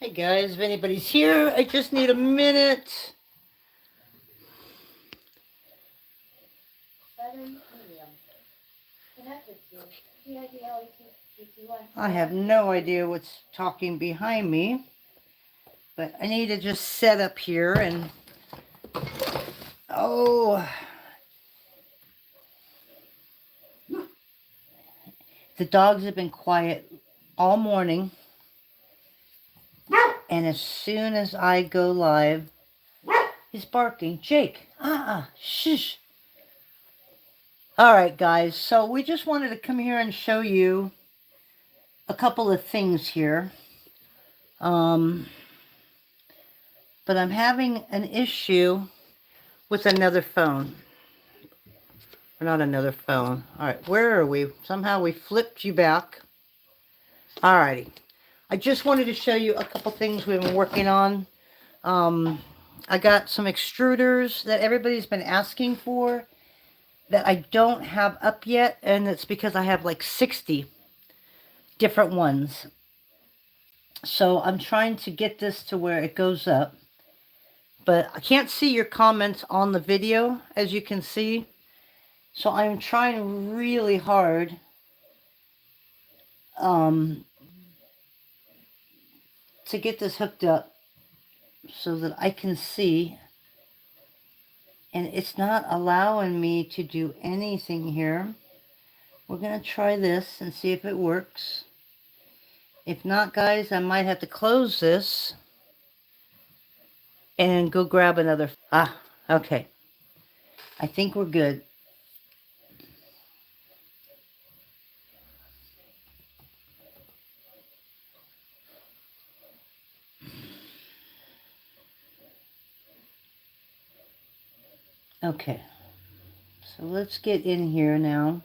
Hey guys, if anybody's here, I just need a minute. I have no idea what's talking behind me, but I need to just set up here and the dogs have been quiet all morning, and as soon as I go live, he's barking. Jake, shush. All right, guys, so we just wanted to come here and show you a couple of things here. But I'm having an issue with another phone. Or not another phone. All right, where are we? Somehow we flipped you back. All righty. I just wanted to show you a couple things we've been working on. I got some extruders that everybody's been asking for that I don't have up yet, and it's because I have like 60 different ones. So I'm trying to get this to where it goes up. But I can't see your comments on the video, as you can see. So I'm trying really hard to get this hooked up so that I can see. And it's not allowing me to do anything here. We're going to try this and see if it works. If not, guys, I might have to close this and go grab another. Okay. I think we're good. Okay. So let's get in here now.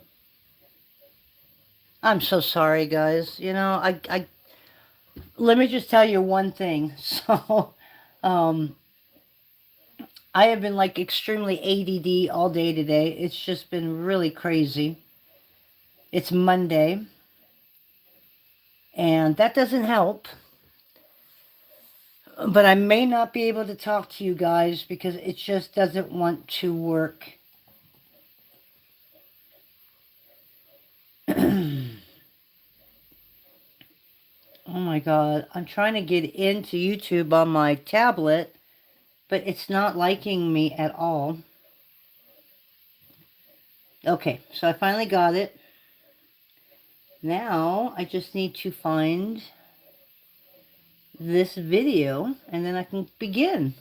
I'm so sorry, guys. You know, I let me just tell you one thing. So, I have been like extremely ADD all day today. It's just been really crazy. It's Monday, and that doesn't help. But I may not be able to talk to you guys because it just doesn't want to work. Oh my God, I'm trying to get into YouTube on my tablet, but it's not liking me at all. Okay, so I finally got it. Now I just need to find this video and then I can begin.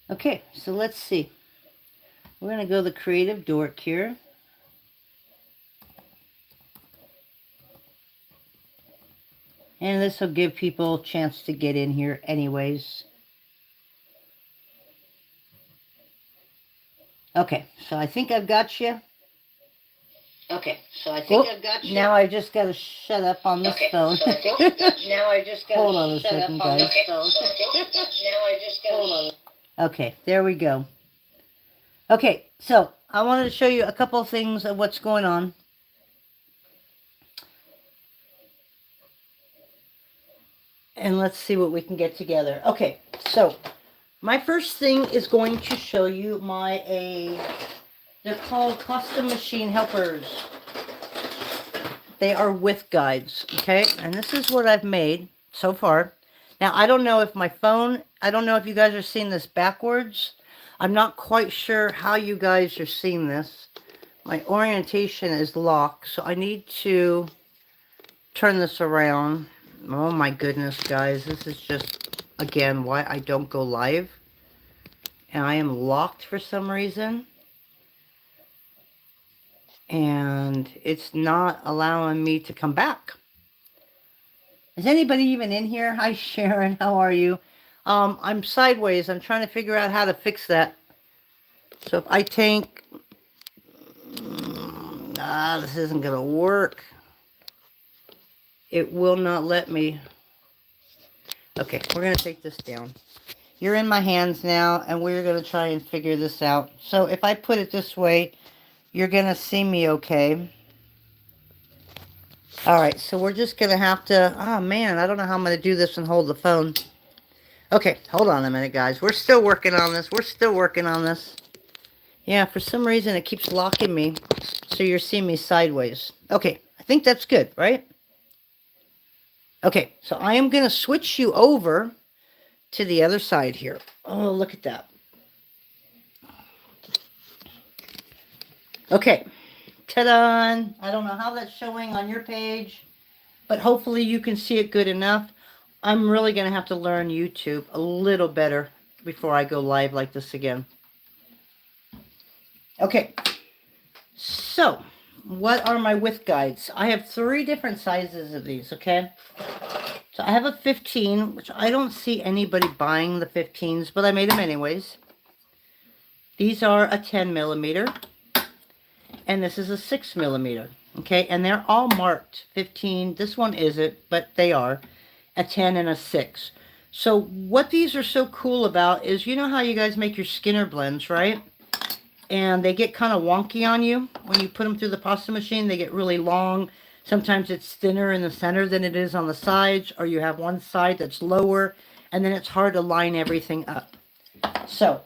Okay, so let's see. We're going to go the Creative Dork here. And this will give people a chance to get in here anyways. Okay, so I think I've got you. Okay, so I think I've got you. Now I just got to shut up on this phone. So I think now I just got to hold on a second, guys. Hold on. Okay, there we go. Okay, so I wanted to show you a couple of things of what's going on. And let's see what we can get together. Okay, so my first thing is going to show you they're called custom machine helpers. They are width guides, okay? And this is what I've made so far. Now, I don't know if my phone, I don't know if you guys are seeing this backwards. I'm not quite sure how you guys are seeing this. My orientation is locked, so I need to turn this around. Oh my goodness, guys. This is just, again, why I don't go live. And I am locked for some reason. And it's not allowing me to come back. Is anybody even in here? Hi, Sharon. How are you? I'm sideways. I'm trying to figure out how to fix that. So if I think... this isn't going to work. It will not let me. Okay, we're going to take this down. You're in my hands now, and we're going to try and figure this out. So if I put it this way, you're going to see me okay. All right, so we're just going to have to, oh man, I don't know how I'm going to do this and hold the phone. Okay, hold on a minute, guys. We're still working on this. We're still working on this. Yeah, for some reason it keeps locking me, so you're seeing me sideways. Okay, I think that's good, right? Okay, so I am going to switch you over to the other side here. Oh, look at that. Okay, ta-da! I don't know how that's showing on your page, but hopefully you can see it good enough. I'm really going to have to learn YouTube a little better before I go live like this again. Okay, so what are my width guides? I have 3 different sizes of these, okay? So I have a 15, which I don't see anybody buying the 15s, but I made them anyways. These are a 10 millimeter, and this is a 6 millimeter, okay? And they're all marked 15. This one isn't, but they are a 10 and a 6. So what these are so cool about is, you know how you guys make your Skinner blends, right? And they get kind of wonky on you when you put them through the pasta machine. They get really long. Sometimes it's thinner in the center than it is on the sides, or you have one side that's lower, and then it's hard to line everything up. So,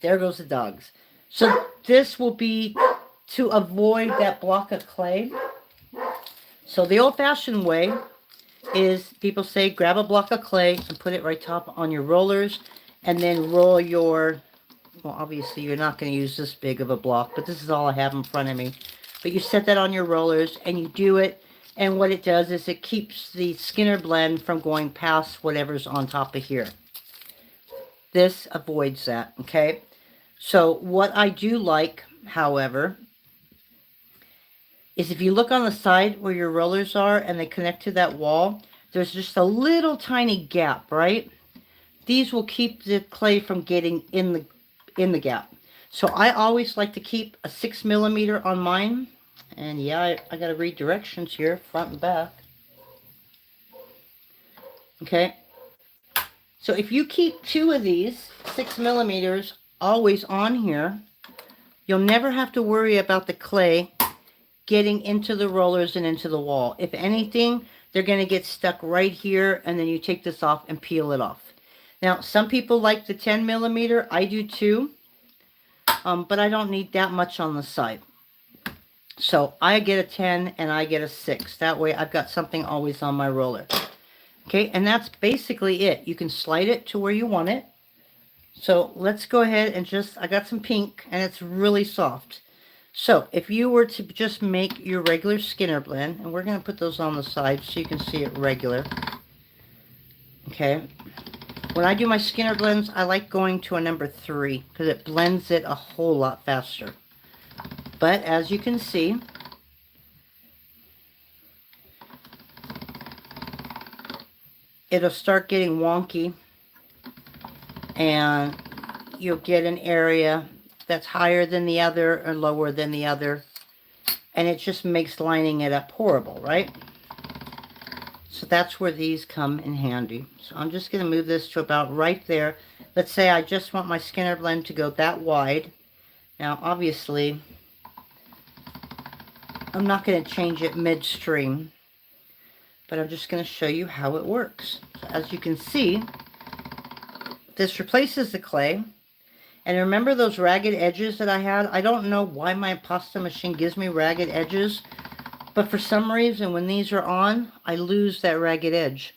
there goes the dogs. So this will be to avoid that block of clay. So the old-fashioned way is, people say, grab a block of clay and put it right top on your rollers, and then roll your, well, obviously you're not going to use this big of a block, but this is all I have in front of me. But you set that on your rollers and you do it, and what it does is it keeps the Skinner blend from going past whatever's on top of here. This avoids that, okay? So what I do like, however, is if you look on the side where your rollers are and they connect to that wall, there's just a little tiny gap, right? These will keep the clay from getting in the gap. So I always like to keep a 6 millimeter on mine. And yeah, I got to read directions here, front and back. Okay. So if you keep 2 of these 6 millimeters always on here, you'll never have to worry about the clay getting into the rollers and into the wall. If anything, they're going to get stuck right here, and then you take this off and peel it off. Now, some people like the 10 millimeter. I do too. But I don't need that much on the side. So I get a 10 and I get a 6. That way I've got something always on my roller. Okay, and that's basically it. You can slide it to where you want it. So let's go ahead and I got some pink, and it's really soft. So if you were to just make your regular Skinner blend, and we're going to put those on the side so you can see it regular. Okay. When I do my Skinner blends, I like going to a number 3 because it blends it a whole lot faster. But as you can see, it'll start getting wonky, and you'll get an area that's higher than the other or lower than the other, and it just makes lining it up horrible, right? So that's where these come in handy. So I'm just going to move this to about right there. Let's say I just want my Skinner blend to go that wide. Now obviously I'm not going to change it midstream, but I'm just going to show you how it works. So as you can see, this replaces the clay. And remember those ragged edges that I had? I don't know why my pasta machine gives me ragged edges, but for some reason when these are on, I lose that ragged edge.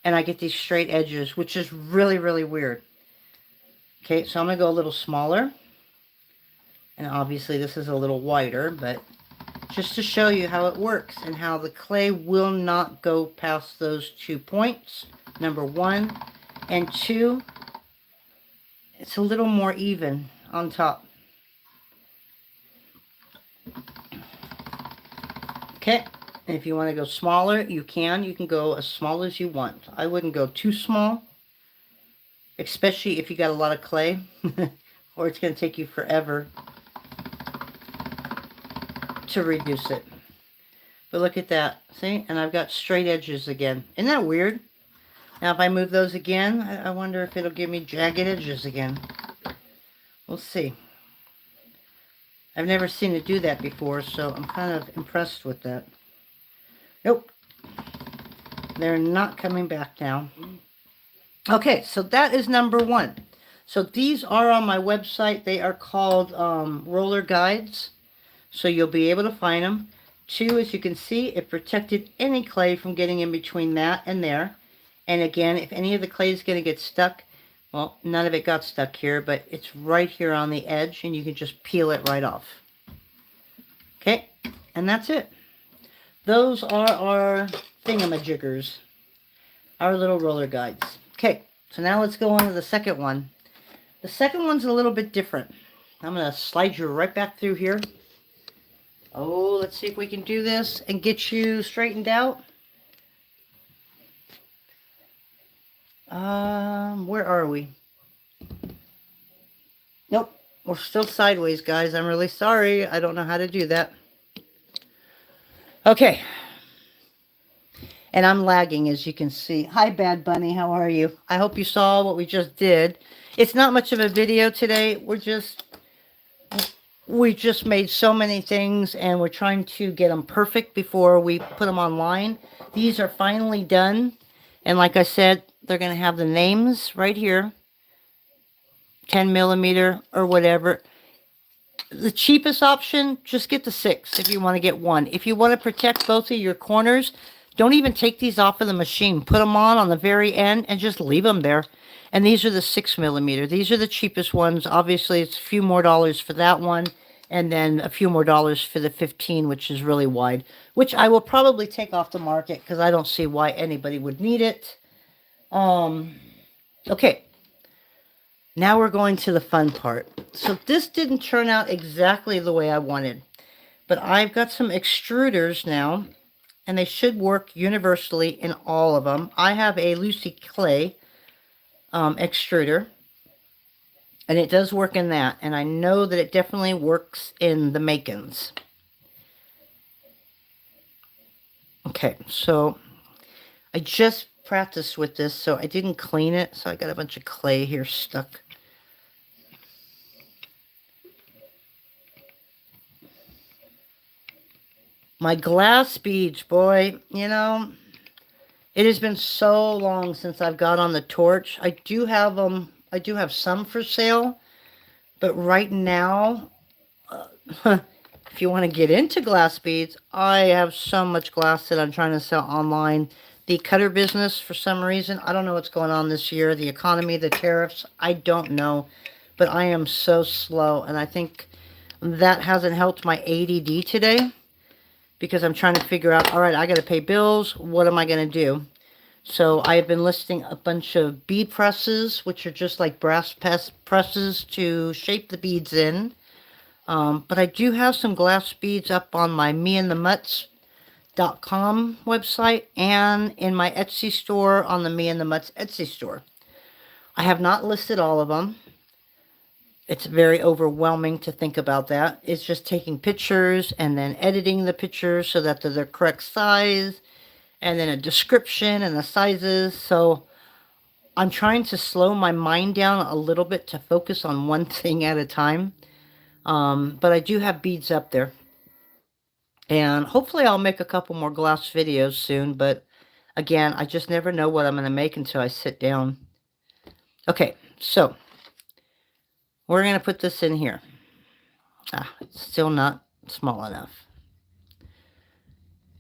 And I get these straight edges, which is really, really weird. Okay, so I'm going to go a little smaller. And obviously this is a little wider, but just to show you how it works and how the clay will not go past those 2 points. Number 1, and 2, it's a little more even on top. Okay, and if you want to go smaller, you can. You can go as small as you want. I wouldn't go too small, especially if you got a lot of clay, or it's going to take you forever to reduce it. But look at that, see? And I've got straight edges again. Isn't that weird? Now if I move those again, I wonder if it'll give me jagged edges again. We'll see. I've never seen it do that before, so I'm kind of impressed with that. Nope. They're not coming back now. Okay, so that is number 1. So these are on my website. They are called roller guides. So you'll be able to find them. 2, as you can see, it protected any clay from getting in between that and there. And again, if any of the clay is going to get stuck, well, none of it got stuck here, but it's right here on the edge, and you can just peel it right off. Okay, and that's it. Those are our thingamajiggers, our little roller guides. Okay, so now let's go on to the second one. The second one's a little bit different. I'm going to slide you right back through here. Oh, let's see if we can do this and get you straightened out. Where are we? Nope, we're still sideways, guys. I'm really sorry. I don't know how to do that. Okay. And I'm lagging, as you can see. Hi, Bad Bunny. How are you? I hope you saw what we just did. It's not much of a video today. We just made so many things, and we're trying to get them perfect before we put them online. These are finally done. And like I said, they're going to have the names right here. 10 millimeter or whatever. The cheapest option, just get the 6 if you want to get one. If you want to protect both of your corners, don't even take these off of the machine. Put them on the very end and just leave them there. And these are the 6 millimeter. These are the cheapest ones. Obviously, it's a few more dollars for that one. And then a few more dollars for the 15, which is really wide. Which I will probably take off the market because I don't see why anybody would need it. Okay. Now we're going to the fun part. So this didn't turn out exactly the way I wanted. But I've got some extruders now. And they should work universally in all of them. I have a Lucy Clay extruder. And it does work in that. And I know that it definitely works in the Makins. Okay, so I just practiced with this, so I didn't clean it. So I got a bunch of clay here stuck. My glass beads, boy, you know, it has been so long since I've got on the torch. I do have them. I do have some for sale, but right now, if you want to get into glass beads, I have so much glass that I'm trying to sell online. The cutter business, for some reason, I don't know what's going on this year. The economy, the tariffs, I don't know, but I am so slow, and I think that hasn't helped my ADD today. Because I'm trying to figure out, all right, I got to pay bills. What am I going to do? So I've been listing a bunch of bead presses, which are just like brass presses to shape the beads in. But I do have some glass beads up on my meandthemutts.com website and in my Etsy store on the Me and the Mutts Etsy store. I have not listed all of them. It's very overwhelming to think about that. It's just taking pictures and then editing the pictures so that they're the correct size. And then a description and the sizes. So I'm trying to slow my mind down a little bit to focus on one thing at a time. But I do have beads up there. And hopefully I'll make a couple more glass videos soon. But again, I just never know what I'm going to make until I sit down. Okay, so we're going to put this in here. It's still not small enough.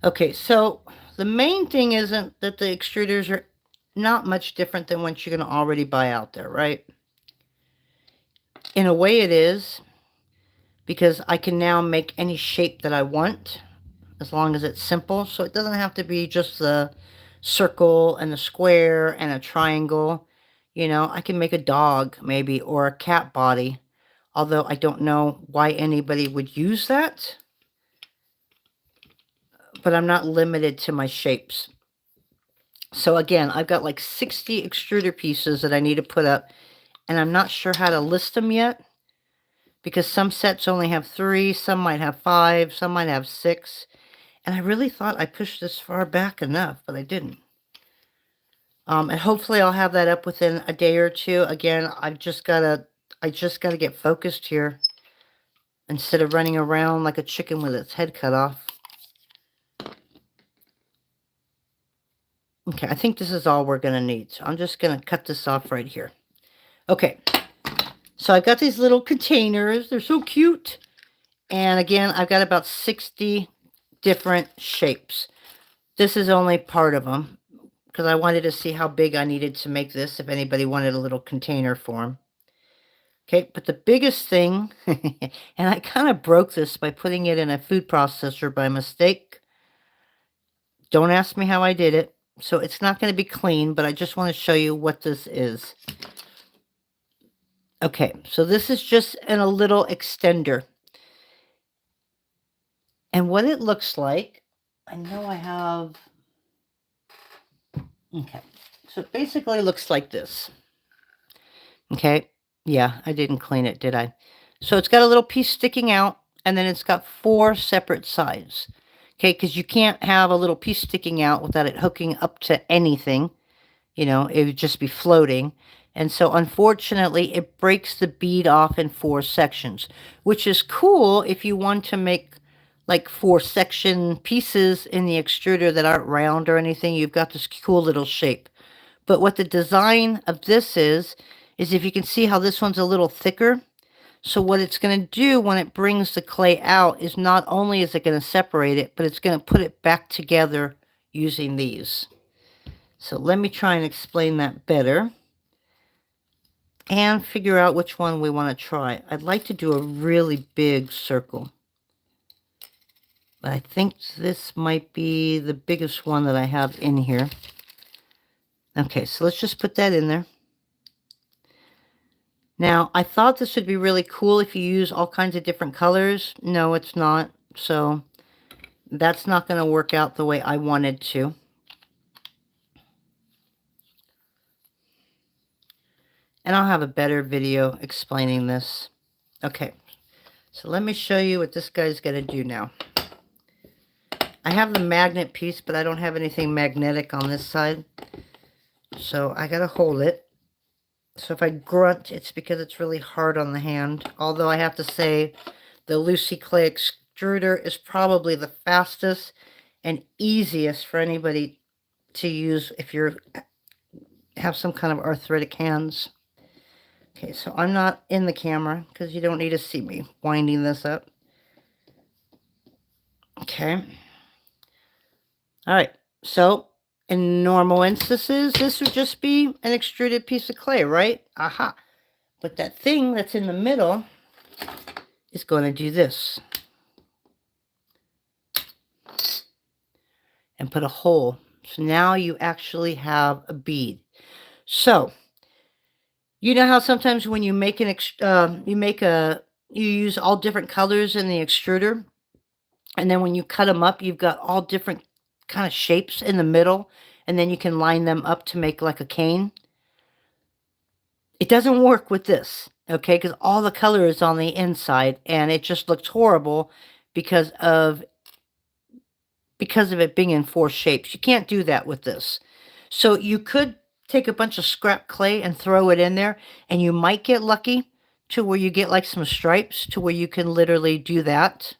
Okay, so the main thing isn't that the extruders are not much different than what you're going to already buy out there, right? In a way it is, because I can now make any shape that I want, as long as it's simple. So it doesn't have to be just the circle and the square and a triangle. You know, I can make a dog maybe, or a cat body. Although I don't know why anybody would use that. But I'm not limited to my shapes. So again, I've got like 60 extruder pieces that I need to put up. And I'm not sure how to list them yet. Because some sets only have 3, some might have 5, some might have 6. And I really thought I pushed this far back enough, but I didn't. And hopefully I'll have that up within a day or two. Again, I just gotta get focused here instead of running around like a chicken with its head cut off. Okay, I think this is all we're going to need. So I'm just going to cut this off right here. Okay, so I've got these little containers. They're so cute. And again, I've got about 60 different shapes. This is only part of them because I wanted to see how big I needed to make this if anybody wanted a little container for them. Okay, but the biggest thing, and I kind of broke this by putting it in a food processor by mistake. Don't ask me how I did it. So it's not going to be clean, but I just want to show you what this is. Okay, so this is just a little extender. And what it looks like, I know I have... Okay, so it basically looks like this. Okay, yeah, I didn't clean it, did I? So it's got a little piece sticking out, and then it's got 4 separate sides. Okay, because you can't have a little piece sticking out without it hooking up to anything. You know, it would just be floating. And so, unfortunately, it breaks the bead off in 4 sections, which is cool if you want to make like 4 section pieces in the extruder that aren't round or anything. You've got this cool little shape. But what the design of this is if you can see how this one's a little thicker. So what it's going to do when it brings the clay out is not only is it going to separate it, but it's going to put it back together using these. So let me try and explain that better and figure out which one we want to try. I'd like to do a really big circle, but I think this might be the biggest one that I have in here. Okay, so let's just put that in there. Now, I thought this would be really cool if you use all kinds of different colors. No, it's not. So that's not going to work out the way I wanted to. And I'll have a better video explaining this. Okay, so let me show you what this guy's going to do now. I have the magnet piece, but I don't have anything magnetic on this side. So I got to hold it. So if I grunt, it's because it's really hard on the hand. Although I have to say, the Lucy Clay extruder is probably the fastest and easiest for anybody to use if you have some kind of arthritic hands. Okay, so I'm not in the camera because you don't need to see me winding this up. Okay. All right, so in normal instances, this would just be an extruded piece of clay, right? Aha. But that thing that's in the middle is going to do this. And put a hole. So now you actually have a bead. So, you know how sometimes when you make you use all different colors in the extruder? And then when you cut them up, you've got all different kind of shapes in the middle, and then you can line them up to make like a cane. It doesn't work with this, okay, because all the color is on the inside, and it just looks horrible because of it being in 4 shapes. You can't do that with this. So you could take a bunch of scrap clay and throw it in there, and you might get lucky to where you get like some stripes to where you can literally do that.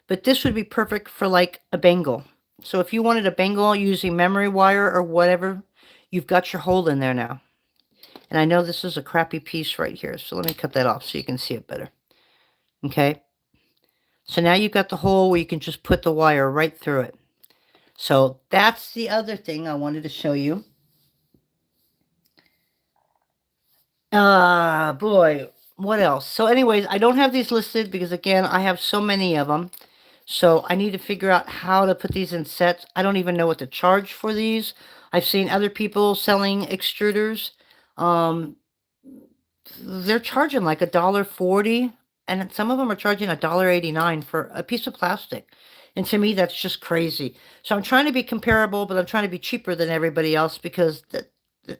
But this would be perfect for like a bangle. So if you wanted a bangle using memory wire or whatever, you've got your hole in there now. And I know this is a crappy piece right here, so let me cut that off so you can see it better. Okay. So now you've got the hole where you can just put the wire right through it. So that's the other thing I wanted to show you. Boy, what else? So anyways, I don't have these listed because, again, I have so many of them. So I need to figure out how to put these in sets. I don't even know what to charge for these. I've seen other people selling extruders. They're charging like $1.40, and some of them are charging $1.89 for a piece of plastic. And to me, that's just crazy. So I'm trying to be comparable, but I'm trying to be cheaper than everybody else because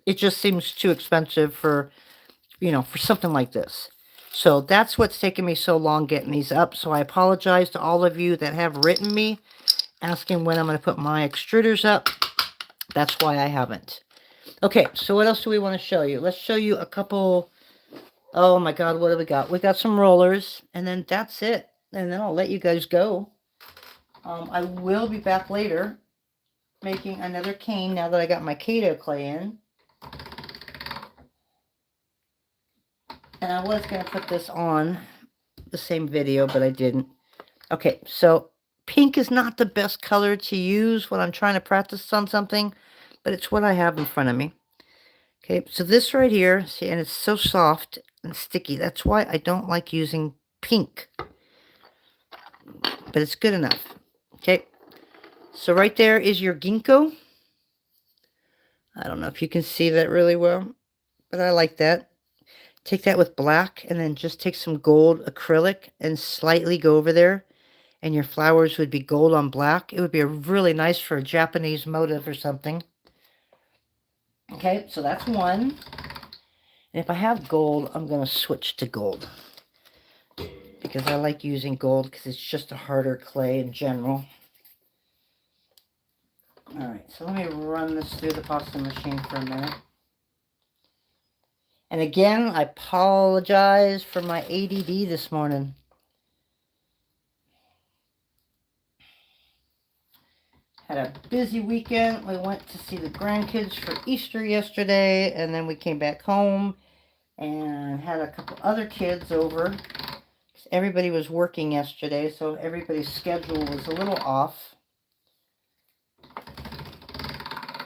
it just seems too expensive for, you know, for something like this. So that's what's taken me so long getting these up. So I apologize to all of you that have written me asking when I'm going to put my extruders up. That's why I haven't. Okay, so what else do we want to show you? Let's show you a couple Oh my God, what do we got? We got some rollers, and then that's it. And then I'll let you guys go. I will be back later making another cane now that I got my Kato clay in. And I was going to put this on the same video, but I didn't. Okay, so pink is not the best color to use when I'm trying to practice on something, but it's what I have in front of me. Okay, so this right here, see, and it's so soft and sticky. That's why I don't like using pink, but it's good enough. Okay, so right there is your ginkgo. I don't know if you can see that really well, but I like that. Take that with black and then just take some gold acrylic and slightly go over there, and your flowers would be gold on black. It would be really nice for a Japanese motif or something. Okay, so that's one. And if I have gold, I'm going to switch to gold, because I like using gold because it's just a harder clay in general. Alright, so let me run this through the pasta machine for a minute. And again, I apologize for my ADD this morning. Had a busy weekend. We went to see the grandkids for Easter yesterday, and then we came back home and had a couple other kids over. Everybody was working yesterday, so everybody's schedule was a little off.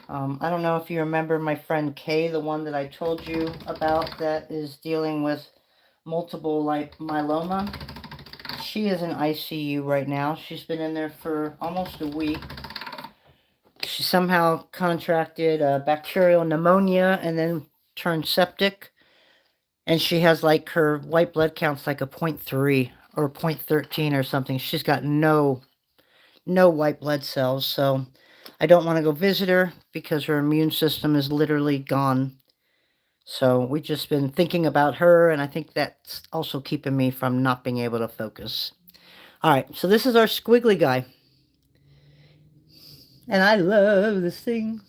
I don't know if you remember my friend Kay, the one that I told you about that is dealing with multiple myeloma. She is in ICU right now. She's been in there for almost a week. She somehow contracted bacterial pneumonia and then turned septic. And she has like her white blood count's like a 0.3 or 0.13 or something. She's got no white blood cells. So I don't want to go visit her because her immune system is literally gone. So we've just been thinking about her, and I think that's also keeping me from not being able to focus. All right, so this is our squiggly guy. And I love this thing.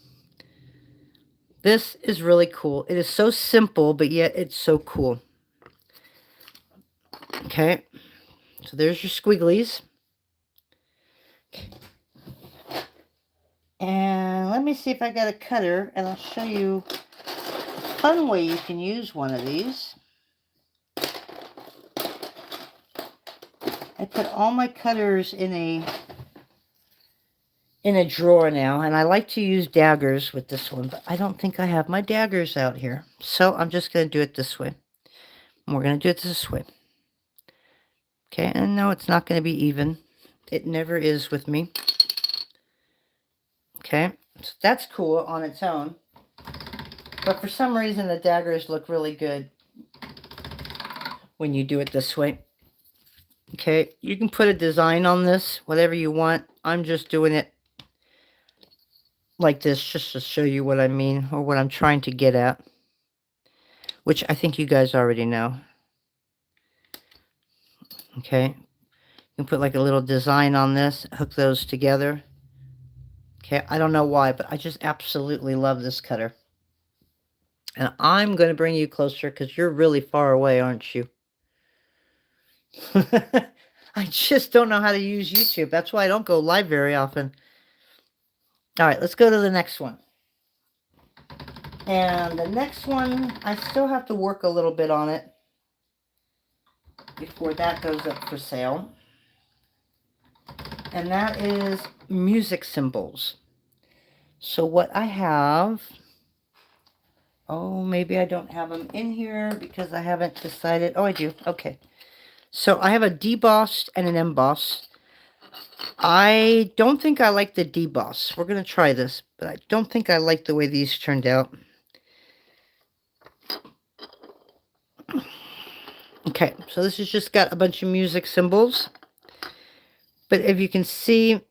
This is really cool. It is so simple, but yet it's so cool. Okay, so there's your squigglies. Okay. And let me see if I got a cutter, and I'll show you a fun way you can use one of these. I put all my cutters in a drawer now, and I like to use daggers with this one, but I don't think I have my daggers out here. So I'm just going to do it this way. And we're going to do it this way. Okay, and no, it's not going to be even. It never is with me. Okay, so that's cool on its own. But for some reason, the daggers look really good when you do it this way. Okay, you can put a design on this, whatever you want. I'm just doing it like this just to show you what I mean, or what I'm trying to get at, which I think you guys already know. Okay, you can put like a little design on this, hook those together. Okay, I don't know why, but I just absolutely love this cutter. And I'm going to bring you closer because you're really far away, aren't you? I just don't know how to use YouTube. That's why I don't go live very often. All right, let's go to the next one. And the next one, I still have to work a little bit on it before that goes up for sale. And that is music symbols. So what I have, oh, maybe I don't have them in here because I haven't decided. Oh, I do. Okay. So I have a debossed and an embossed. I don't think I like the deboss. We're going to try this, but I don't think I like the way these turned out. Okay, so this has just got a bunch of music symbols. But if you can see,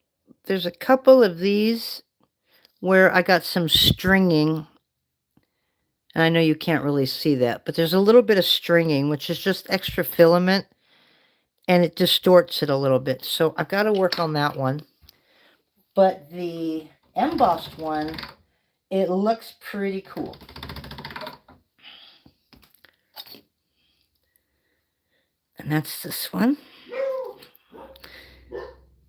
there's a couple of these where I got some stringing. And I know you can't really see that, but there's a little bit of stringing, which is just extra filament. And it distorts it a little bit. So I've got to work on that one. But the embossed one, it looks pretty cool. And that's this one.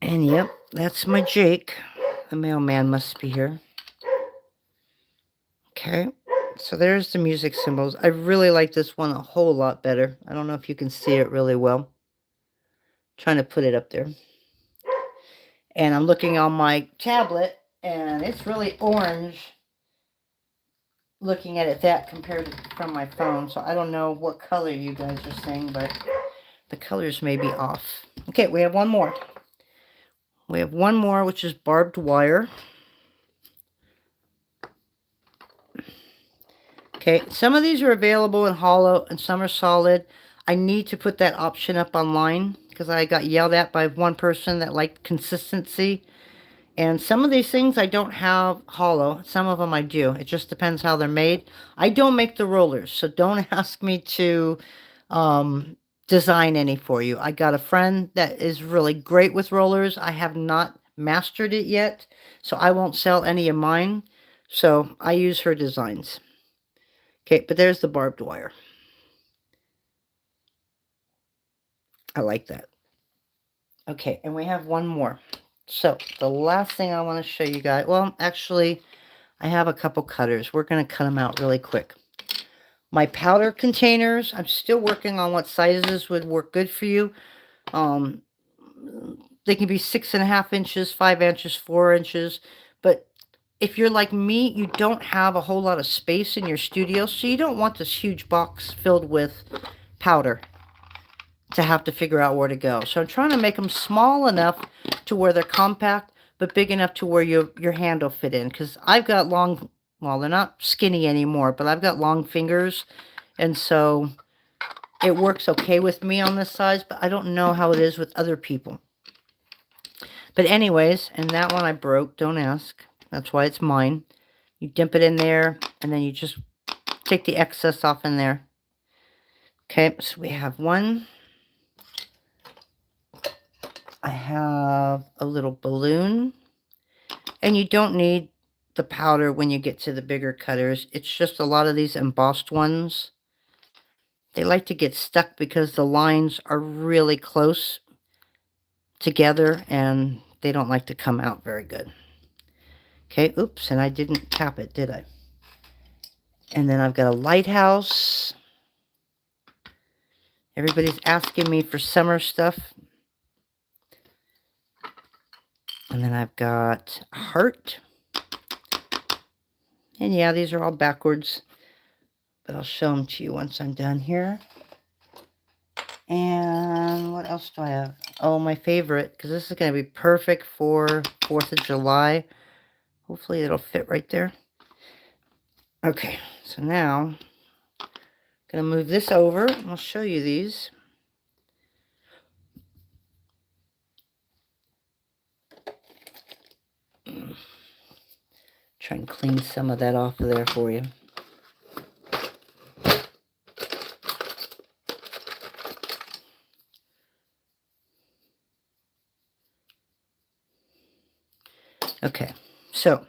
And yep, that's my Jake. The mailman must be here. Okay, so there's the music symbols. I really like this one a whole lot better. I don't know if you can see it really well. Trying to put it up there. And I'm looking on my tablet, and it's really orange looking at it that compared to from my phone. So I don't know what color you guys are seeing, but the colors may be off. Okay, we have one more. We have one more, which is barbed wire. Okay, some of these are available in hollow and some are solid. I need to put that option up online because I got yelled at by one person that liked consistency. And some of these things I don't have hollow. Some of them I do. It just depends how they're made. I don't make the rollers, so don't ask me to design any for you. I got a friend that is really great with rollers. I have not mastered it yet, so I won't sell any of mine. So I use her designs. Okay, but there's the barbed wire. I like that. Okay, and we have one more. So the last thing I want to show you guys, well, actually, I have a couple cutters. We're going to cut them out really quick. My powder containers, I'm still working on what sizes would work good for you. They can be 6.5 inches, 5 inches, 4 inches, but if you're like me, you don't have a whole lot of space in your studio, so you don't want this huge box filled with powder to have to figure out where to go. So I'm trying to make them small enough to where they're compact, but big enough to where your hand will fit in. Because I've got long, well, they're not skinny anymore, but I've got long fingers, and so it works okay with me on this size, but I don't know how it is with other people. But anyways, and that one I broke, don't ask. That's why it's mine. You dip it in there, and then you just take the excess off in there. Okay, so we have one. I have a little balloon. And you don't need the powder when you get to the bigger cutters. It's just a lot of these embossed ones. They like to get stuck because the lines are really close together and they don't like to come out very good. Okay, oops, and I didn't tap it, did I? And then I've got a lighthouse. Everybody's asking me for summer stuff. And then I've got a heart. And yeah, these are all backwards. But I'll show them to you once I'm done here. And what else do I have? Oh, my favorite, because this is going to be perfect for 4th of July. Hopefully it'll fit right there. Okay, so now I'm going to move this over and I'll show you these. Try and clean some of that off of there for you. Okay, so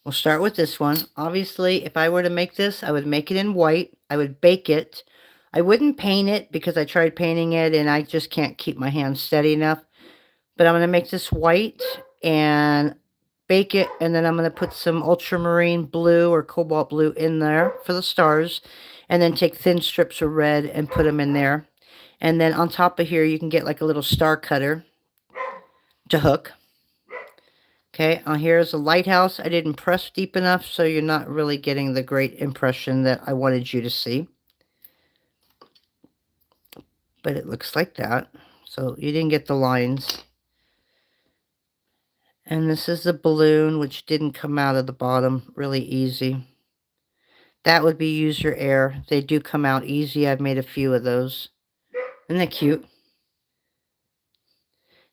we'll start with this one. Obviously, if I were to make this, I would make it in white. I would bake it. I wouldn't paint it because I tried painting it and I just can't keep my hands steady enough. But I'm going to make this white and bake it, and then I'm going to put some ultramarine blue or cobalt blue in there for the stars, and then take thin strips of red and put them in there. And then on top of here, you can get like a little star cutter to hook. Okay, here's a lighthouse. I didn't press deep enough, so you're not really getting the great impression that I wanted you to see. But it looks like that. So you didn't get the lines. And this is the balloon, which didn't come out of the bottom. Really easy. That would be use your air. They do come out easy. I've made a few of those. Isn't that cute?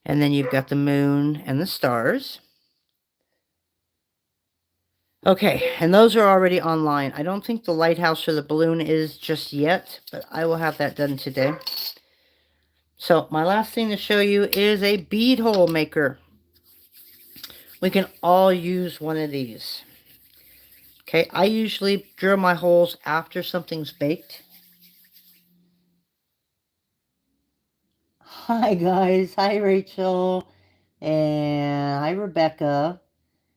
And then you've got the moon and the stars. Okay, and those are already online. I don't think the lighthouse or the balloon is just yet, but I will have that done today. So my last thing to show you is a bead hole maker. We can all use one of these. Okay, I usually drill my holes after something's baked. Hi guys, hi Rachel, and hi Rebecca,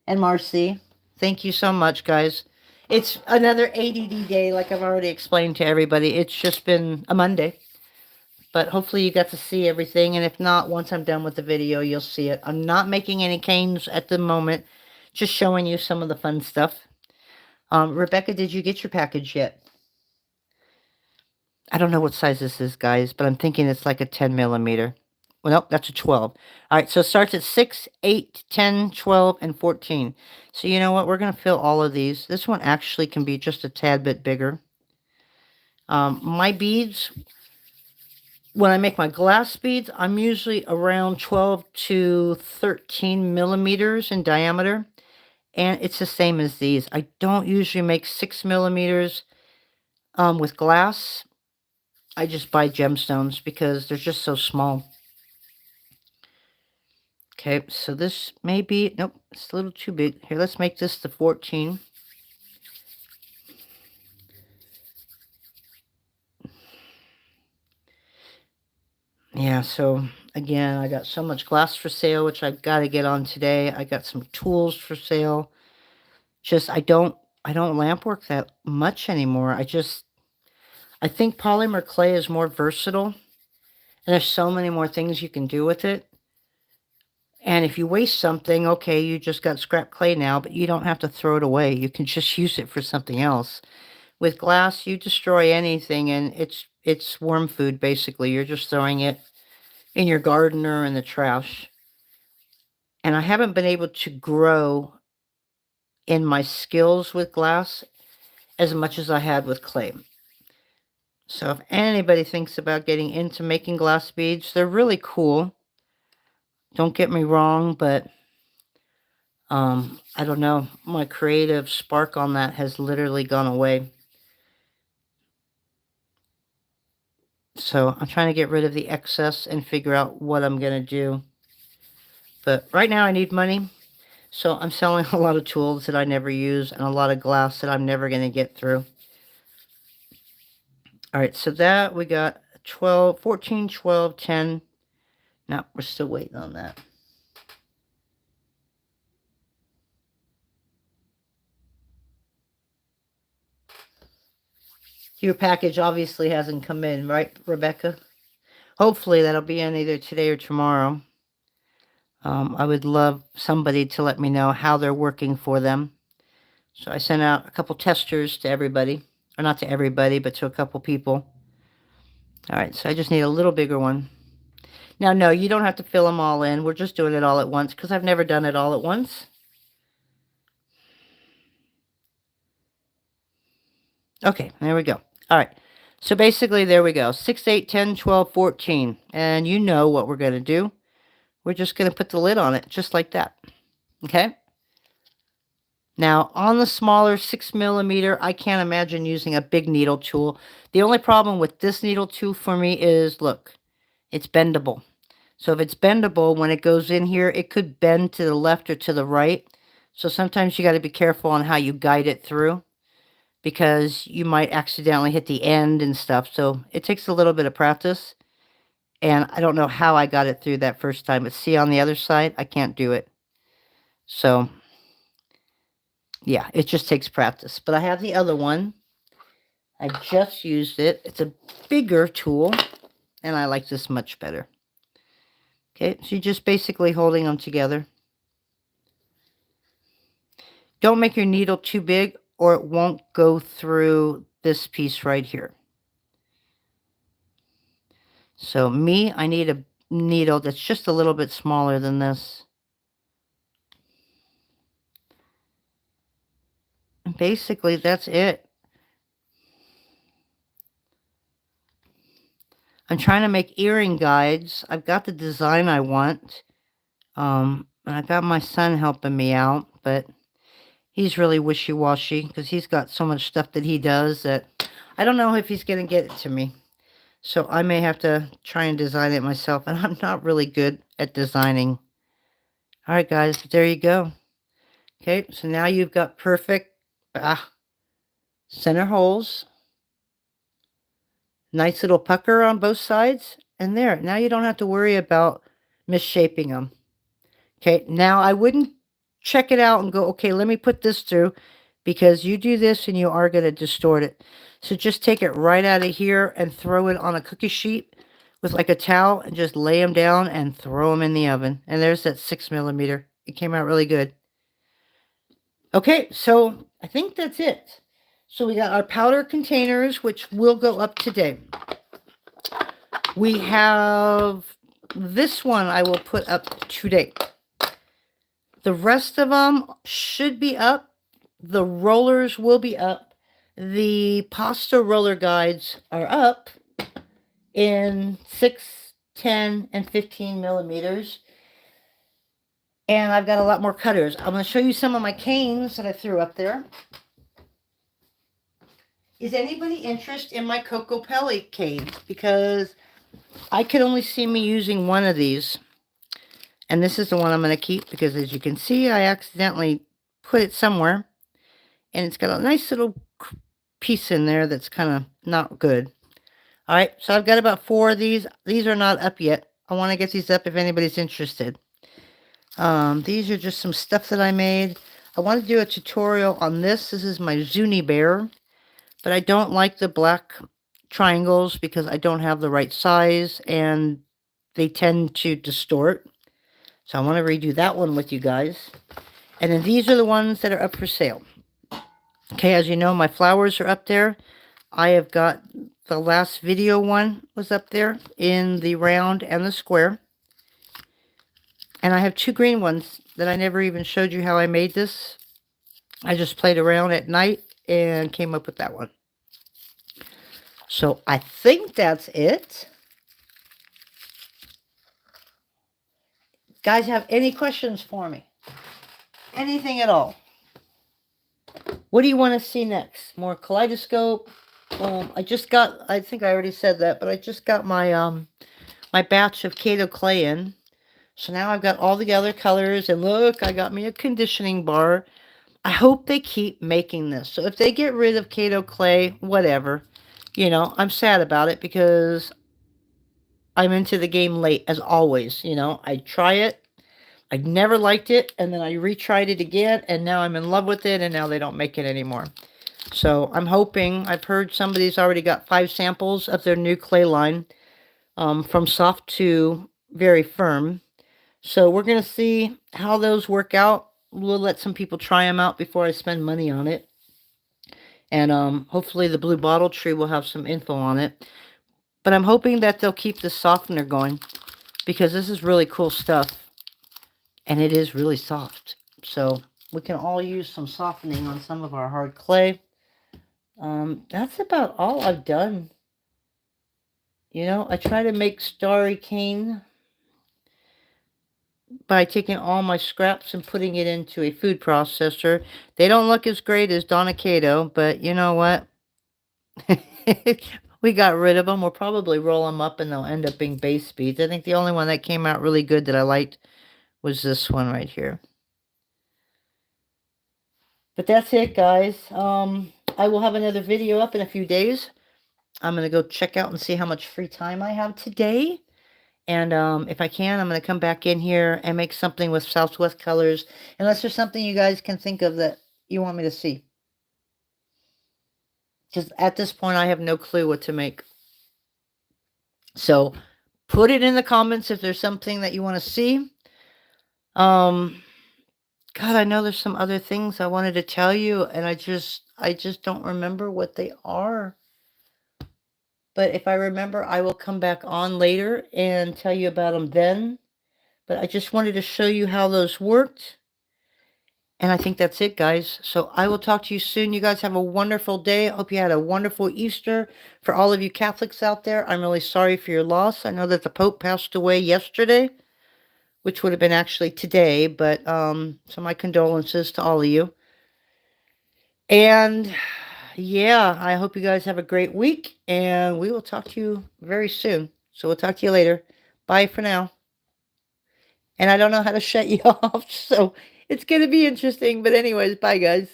and Marcy. Thank you so much, guys. It's another ADD day, like I've already explained to everybody. It's just been a Monday, but hopefully you got to see everything, and if not, once I'm done with the video, you'll see it. I'm not making any canes at the moment, just showing you some of the fun stuff. Rebecca, did you get your package yet? I don't know what size this is, guys, but I'm thinking it's like a 10 millimeter. Well, nope, that's a 12. All right, so it starts at 6, 8, 10, 12, and 14. So you know what? We're going to fill all of these. This one actually can be just a tad bit bigger. My beads, when I make my glass beads, I'm usually around 12 to 13 millimeters in diameter. And it's the same as these. I don't usually make 6 millimeters with glass. I just buy gemstones because they're just so small. Okay, so this may be, nope, it's a little too big. Here, let's make this the 14. Yeah, so again, I got so much glass for sale, which I've got to get on today. I got some tools for sale. Just, I don't lamp work that much anymore. I think polymer clay is more versatile. And there's so many more things you can do with it. And if you waste something, okay, you just got scrap clay now, but you don't have to throw it away. You can just use it for something else. With glass, you destroy anything, and it's worm food, basically. You're just throwing it in your garden or in the trash. And I haven't been able to grow in my skills with glass as much as I had with clay. So if anybody thinks about getting into making glass beads, they're really cool. Don't get me wrong, but I don't know. My creative spark on that has literally gone away. So I'm trying to get rid of the excess and figure out what I'm going to do. But right now I need money. So I'm selling a lot of tools that I never use and a lot of glass that I'm never going to get through. All right, so that we got 12, 14, 12, 10. No, we're still waiting on that. Your package obviously hasn't come in, right, Rebecca? Hopefully that'll be in either today or tomorrow. I would love somebody to let me know how they're working for them. So I sent out a couple testers to everybody. Or not to everybody, but to a couple people. All right, so I just need a little bigger one. Now, no, you don't have to fill them all in. We're just doing it all at once because I've never done it all at once. Okay, there we go. All right. So basically, there we go. 6, 8, 10, 12, 14. And you know what we're going to do. We're just going to put the lid on it, just like that. Okay? Now, on the smaller 6 millimeter, I can't imagine using a big needle tool. The only problem with this needle tool for me is, look, it's bendable. So if it's bendable, when it goes in here, it could bend to the left or to the right. So sometimes you got to be careful on how you guide it through, because you might accidentally hit the end and stuff. So it takes a little bit of practice. And I don't know how I got it through that first time. But see, on the other side, I can't do it. So, yeah, it just takes practice. But I have the other one. I just used it. It's a bigger tool. And I like this much better. Okay, so you're just basically holding them together. Don't make your needle too big or it won't go through this piece right here. So I need a needle that's just a little bit smaller than this. And basically, that's it. I'm trying to make earring guides. I've got the design I want. And I got my son helping me out, but he's really wishy-washy because he's got so much stuff that he does that I don't know if he's going to get it to me. So I may have to try and design it myself, and I'm not really good at designing. All right, guys, there you go. Okay, so now you've got perfect center holes. Nice little pucker on both sides, And there. Now you don't have to worry about misshaping them. Okay, now I wouldn't check it out and go, okay, let me put this through, because you do this and you are going to distort it. So just take it right out of here and throw it on a cookie sheet with like a towel and just lay them down and throw them in the oven. And there's that 6mm. It came out really good. Okay, so I think that's it. So we got our powder containers, which will go up today. We have this one I will put up today. The rest of them should be up. The rollers will be up. The pasta roller guides are up in 6, 10, and 15mm. And I've got a lot more cutters. I'm going to show you some of my canes that I threw up there. Is anybody interested in my Coco Pelli cane? Because I could only see me using one of these. And this is the one I'm going to keep because, as you can see, I accidentally put it somewhere. And it's got a nice little piece in there that's kind of not good. All right, so I've got about 4 of these. These are not up yet. I want to get these up if anybody's interested. These are just some stuff that I made. I want to do a tutorial on this. This is my Zuni bear. But I don't like the black triangles because I don't have the right size and they tend to distort. So I want to redo that one with you guys. And then these are the ones that are up for sale. Okay, as you know, my flowers are up there. I have got the last video one was up there in the round and the square. And I have 2 green ones that I never even showed you how I made this. I just played around at night and came up with that one. So I think that's it. Guys, have any questions for me? Anything at all? What do you want to see next? More kaleidoscope? I think I already said that, but I just got my my batch of Kato clay in. So now I've got all the other colors, and look, I got me a conditioning bar. I hope they keep making this. So if they get rid of Kato clay, whatever, you know, I'm sad about it because I'm into the game late, as always. You know, I try it, I never liked it, and then I retried it again, and now I'm in love with it, and now they don't make it anymore. So I'm hoping, I've heard somebody's already got 5 samples of their new clay line, from soft to very firm. So we're going to see how those work out. We'll let some people try them out before I spend money on it. And hopefully the blue bottle tree will have some info on it. But I'm hoping that they'll keep the softener going, because this is really cool stuff. And it is really soft. So we can all use some softening on some of our hard clay. That's about all I've done. You know, I try to make starry cane by taking all my scraps and putting it into a food processor. They don't look as great as Donna Kato, but you know what? We got rid of them. We'll probably roll them up and they'll end up being base beads. I think the only one that came out really good that I liked was this one right here. But that's it, guys. I will have another video up in a few days. I'm going to go check out and see how much free time I have today. And if I can, I'm going to come back in here and make something with Southwest colors. Unless there's something you guys can think of that you want me to see. Because at this point, I have no clue what to make. So, put it in the comments if there's something that you want to see. God, I know there's some other things I wanted to tell you, and I just don't remember what they are. But if I remember, I will come back on later and tell you about them then. But I just wanted to show you how those worked. And I think that's it, guys. So I will talk to you soon. You guys have a wonderful day. I hope you had a wonderful Easter. For all of you Catholics out there, I'm really sorry for your loss. I know that the Pope passed away yesterday, which would have been actually today. But so my condolences to all of you. And yeah, I hope you guys have a great week, and we will talk to you very soon. So we'll talk to you later. Bye for now. And I don't know how to shut you off, so it's going to be interesting. But anyways, bye, guys.